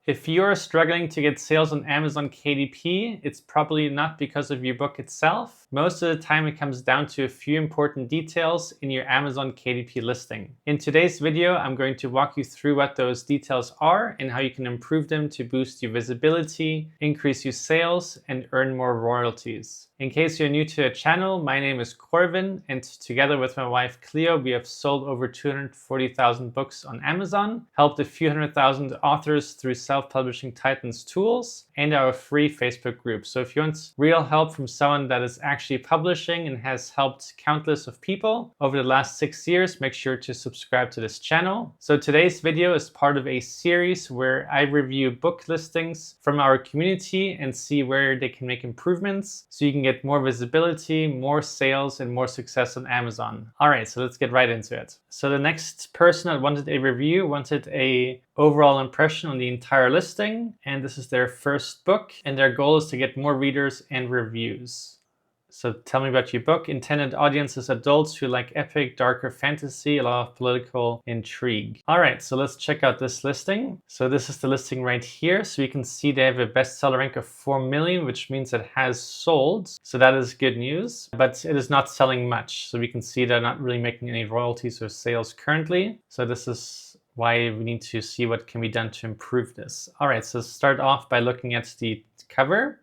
If you're struggling to get sales on Amazon KDP, it's probably not because of your book itself. Most of the time it comes down to a few important details in your Amazon KDP listing. In today's video, I'm going to walk you through what those details are and how you can improve them to boost your visibility, increase your sales, and earn more royalties. In case you're new to the channel, my name is Corvin, and together with my wife Cleo, we have sold over 240,000 books on Amazon, helped a few hundred thousand authors through Self-Publishing Titans tools, and our free Facebook group. So if you want real help from someone that is actually publishing and has helped countless of people over the last 6 years, make sure to subscribe to this channel. So today's video is part of a series where I review book listings from our community and see where they can make improvements so you can get more visibility, more sales, and more success on Amazon. All right, so let's get right into it. So the next person that wanted a review wanted a overall impression on the entire listing, and this is their first book, and their goal is to get more readers and reviews. So tell me about your book. Intended audience is adults who like epic, darker fantasy, a lot of political intrigue. All right, so let's check out this listing. So this is the listing right here. So you can see they have a bestseller rank of 4 million, which means it has sold. So that is good news, but it is not selling much. So we can see they're not really making any royalties or sales currently. So this is why we need to see what can be done to improve this. All right, so start off by looking at the cover.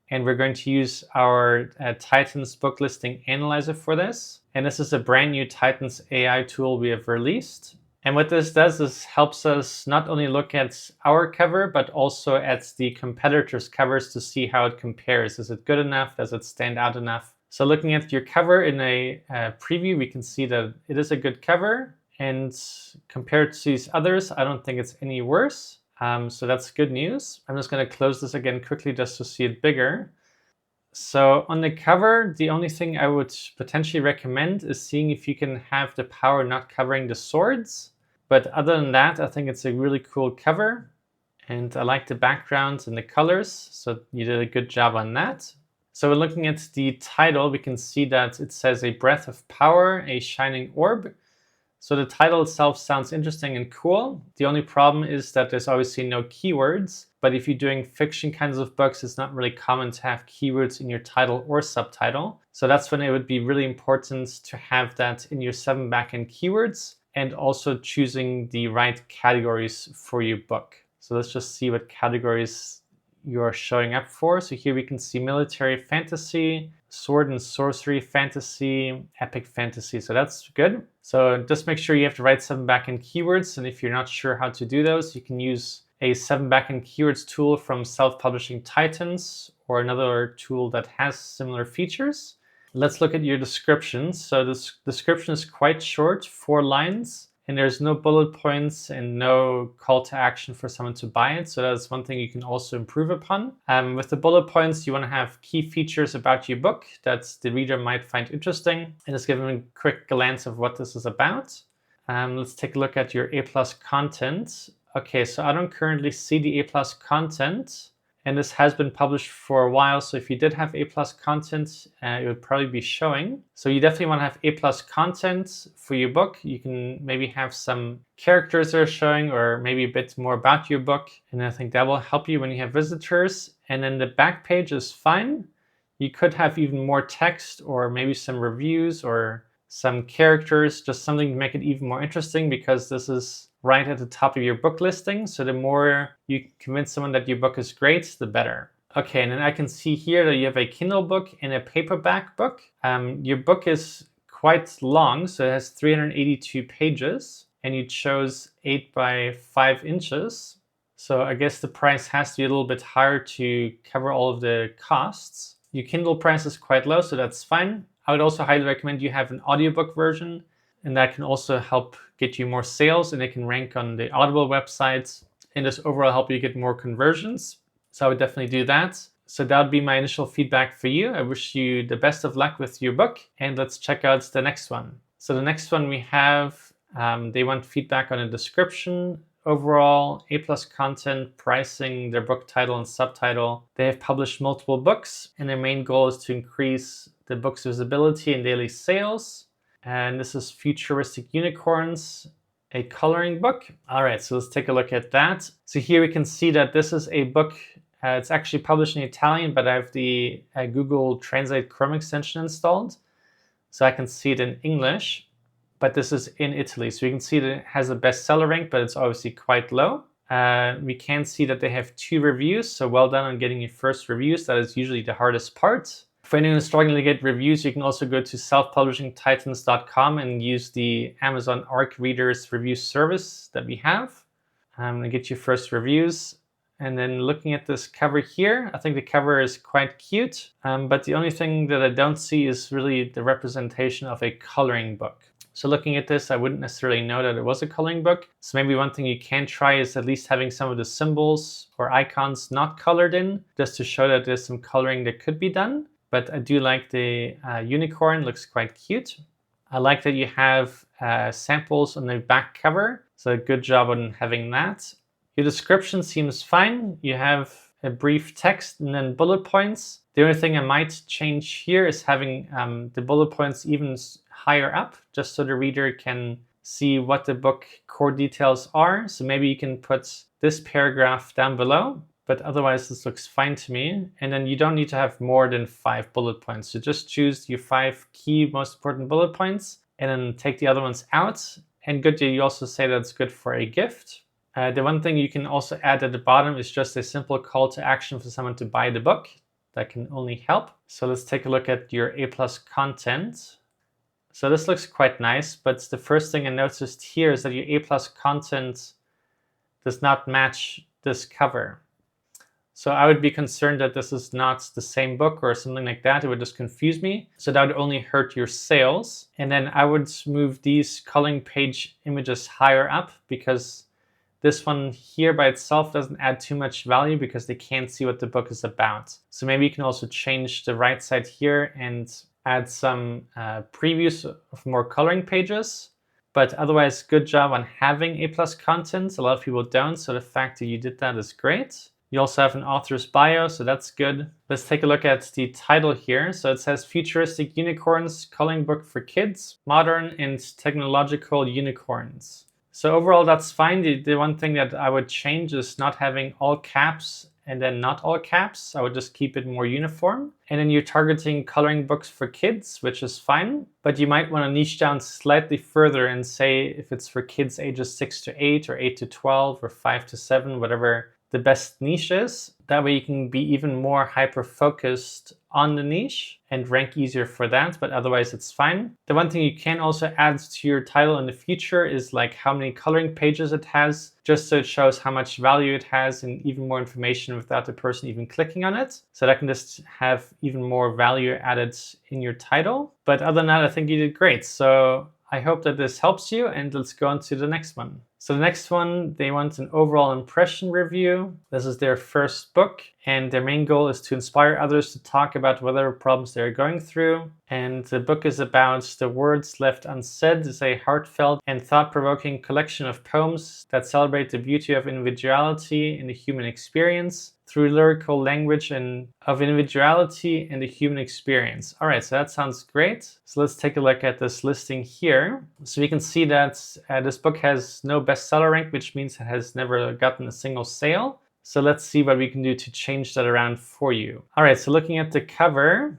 And we're going to use our Titans book listing analyzer for this. And this is a brand new Titans AI tool we have released. And what this does is helps us not only look at our cover, but also at the competitors' covers to see how it compares. Is it good enough? Does it stand out enough? So looking at your cover in a preview, we can see that it is a good cover. And compared to these others, I don't think it's any worse. So that's good news. I'm just going to close this again quickly just to see it bigger. So on the cover, the only thing I would potentially recommend is seeing if you can have the power not covering the swords. But other than that, I think it's a really cool cover. And I like the background and the colors. So you did a good job on that. So we're looking at the title. We can see that it says a breath of power, a shining orb. So the title itself sounds interesting and cool. The only problem is that there's obviously no keywords, but if you're doing fiction kinds of books, it's not really common to have keywords in your title or subtitle. So that's when it would be really important to have that in your 7 backend keywords and also choosing the right categories for your book. So let's just see what categories you're showing up for. So here we can see military fantasy, sword and sorcery fantasy, epic fantasy. So that's good. So just make sure you have the right 7 backend keywords. And if you're not sure how to do those, you can use a 7 backend keywords tool from Self-Publishing Titans or another tool that has similar features. Let's look at your description. So this description is quite short, 4 lines. And there's no bullet points and no call to action for someone to buy it. So that's one thing you can also improve upon. With the bullet points, you want to have key features about your book that the reader might find interesting. And just give them a quick glance of what this is about. Let's take a look at your A+ content. Okay, so I don't currently see the A+ content. And this has been published for a while, so if you did have A+ content, it would probably be showing. So you definitely want to have A+ content for your book. You can maybe have some characters that are showing or maybe a bit more about your book. And I think that will help you when you have visitors. And then the back page is fine. You could have even more text or maybe some reviews or some characters, just something to make it even more interesting because this is right at the top of your book listing. So the more you convince someone that your book is great, the better. Okay, and then I can see here that you have a Kindle book and a paperback book. Your book is quite long, so it has 382 pages, and you chose 8 by 5 inches. So I guess the price has to be a little bit higher to cover all of the costs. Your Kindle price is quite low, so that's fine. I would also highly recommend you have an audiobook version, and that can also help get you more sales, and it can rank on the Audible websites and just overall help you get more conversions. So I would definitely do that. So that would be my initial feedback for you. I wish you the best of luck with your book, and let's check out the next one. So the next one we have, they want feedback on a description, overall, A+ content, pricing, their book title and subtitle. They have published multiple books, and their main goal is to increase the book's visibility and daily sales. And this is futuristic unicorns. a coloring book. All right, so let's take a look at that. So here we can see that this is a book. It's actually published in Italian, but I have the Google Translate Chrome extension installed, so I can see it in English. But this is in Italy, so you can see that it has a bestseller rank, but it's obviously quite low. We can see that they have 2 reviews, so well done on getting your first reviews. That is usually the hardest part. For anyone who's struggling to get reviews, you can also go to selfpublishingtitans.com and use the Amazon Arc Readers review service that we have and get your first reviews. And then looking at this cover here, I think the cover is quite cute, but the only thing that I don't see is really the representation of a coloring book. So looking at this, I wouldn't necessarily know that it was a coloring book. So maybe one thing you can try is at least having some of the symbols or icons not colored in, just to show that there's some coloring that could be done. But I do like the unicorn, looks quite cute. I like that you have samples on the back cover, so good job on having that. Your description seems fine. You have a brief text and then bullet points. The only thing I might change here is having the bullet points even higher up, just so the reader can see what the book core details are. So maybe you can put this paragraph down below, but otherwise this looks fine to me. And then you don't need to have more than 5 bullet points. So just choose your 5 key most important bullet points and then take the other ones out. And good, you also say that it's good for a gift. The one thing you can also add at the bottom is just a simple call to action for someone to buy the book. That can only help. So let's take a look at your A+ content. So this looks quite nice, but the first thing I noticed here is that your A+ content does not match this cover. So I would be concerned that this is not the same book or something like that. It would just confuse me. So that would only hurt your sales. And then I would move these coloring page images higher up, because this one here by itself doesn't add too much value because they can't see what the book is about. So maybe you can also change the right side here and add some previews of more coloring pages. But otherwise, good job on having A+ content. A lot of people don't, so the fact that you did that is great. You also have an author's bio, so that's good. Let's take a look at the title here. So it says Futuristic Unicorns, Coloring Book for Kids, Modern and Technological Unicorns. So overall, that's fine. The one thing that I would change is not having all caps and then not all caps. I would just keep it more uniform. And then you're targeting coloring books for kids, which is fine. But you might want to niche down slightly further and say if it's for kids ages 6 to 8 or 8 to 12 or 5 to 7, whatever the best niche is. That way you can be even more hyper-focused on the niche and rank easier for that, but otherwise it's fine. The one thing you can also add to your title in the future is like how many coloring pages it has, just so it shows how much value it has and even more information without the person even clicking on it. So that can just have even more value added in your title. But other than that, I think you did great. So I hope that this helps you, and let's go on to the next one. So the next one, they want an overall impression review. This is their first book, and their main goal is to inspire others to talk about whatever problems they're going through. And the book is about The Words Left Unsaid. It's a heartfelt and thought-provoking collection of poems that celebrate the beauty of individuality in the human experience through lyrical language and of individuality in the human experience. All right, so that sounds great. So let's take a look at this listing here. So we can see that this book has no bestseller rank, which means it has never gotten a single sale. So let's see what we can do to change that around for you. All right, so looking at the cover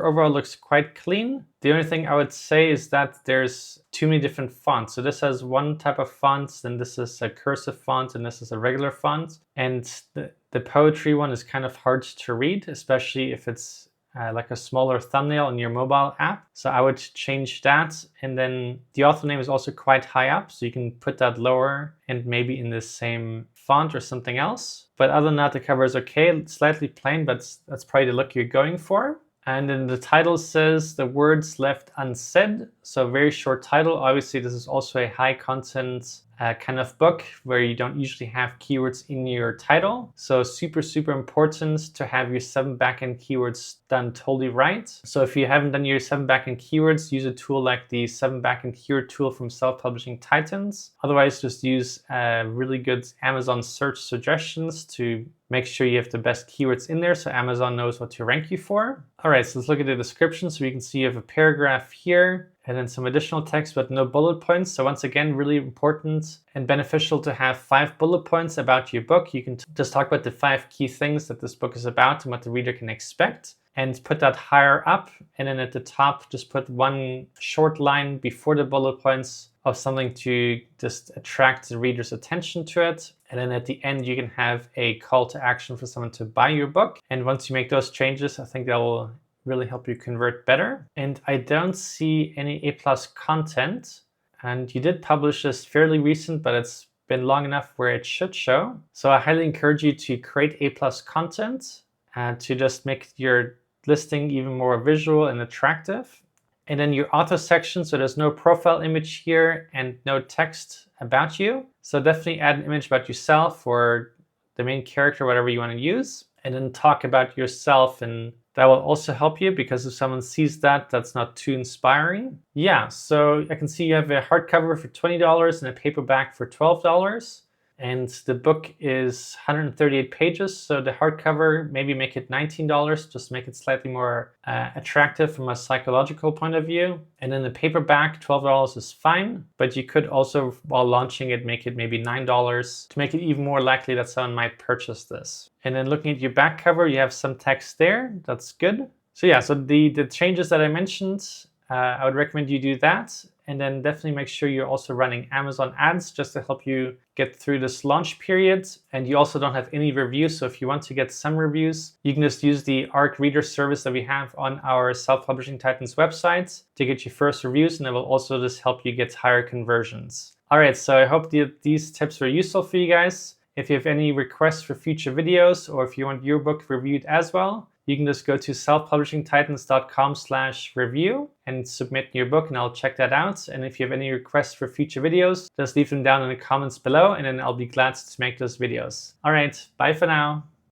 overall looks quite clean. The only thing I would say is that there's too many different fonts. So this has one type of font, then this is a cursive font, and this is a regular font. And the poetry one is kind of hard to read, especially if it's like a smaller thumbnail in your mobile app. So I would change that. And then the author name is also quite high up, so you can put that lower and maybe in the same font or something else. But other than that, the cover is okay. It's slightly plain, but that's probably the look you're going for. And then the title says The Words Left Unsaid. So very short title. Obviously, this is also a high content kind of book where you don't usually have keywords in your title. So super, super important to have your 7 backend keywords done totally right. So if you haven't done your 7 backend keywords, use a tool like the 7 backend keyword tool from Self-Publishing Titans. Otherwise, just use really good Amazon search suggestions to make sure you have the best keywords in there so Amazon knows what to rank you for. All right, so let's look at the description. So we can see you have a paragraph here. and then some additional text but no bullet points. So once again, really important and beneficial to have 5 bullet points about your book. You can just talk about the 5 key things that this book is about and what the reader can expect, and put that higher up. And then at the top, just put one short line before the bullet points of something to just attract the reader's attention to it. And then at the end, you can have a call to action for someone to buy your book. And once you make those changes, I think that will really help you convert better. And I don't see any A+ content. And you did publish this fairly recent, but it's been long enough where it should show. So I highly encourage you to create A+ content and to just make your listing even more visual and attractive. And then your author section, so there's no profile image here and no text about you. So definitely add an image about yourself or the main character, whatever you want to use, and then talk about yourself, and that will also help you, because if someone sees that, that's not too inspiring. Yeah, so I can see you have a hardcover for $20 and a paperback for $12. And the book is 138 pages, so the hardcover, maybe make it $19, just make it slightly more attractive from a psychological point of view. And then the paperback, $12 is fine, but you could also, while launching it, make it maybe $9 to make it even more likely that someone might purchase this. And then looking at your back cover, you have some text there. That's good. So yeah, so the changes that I mentioned, I would recommend you do that. And then definitely make sure you're also running Amazon ads just to help you get through this launch period. And you also don't have any reviews. So if you want to get some reviews, you can just use the ARC Reader service that we have on our Self-Publishing Titans website to get your first reviews. And it will also just help you get higher conversions. All right, so I hope these tips were useful for you guys. If you have any requests for future videos, or if you want your book reviewed as well, you can just go to selfpublishingtitans.com/review and submit your book, and I'll check that out. And if you have any requests for future videos, just leave them down in the comments below, and then I'll be glad to make those videos. All right, bye for now.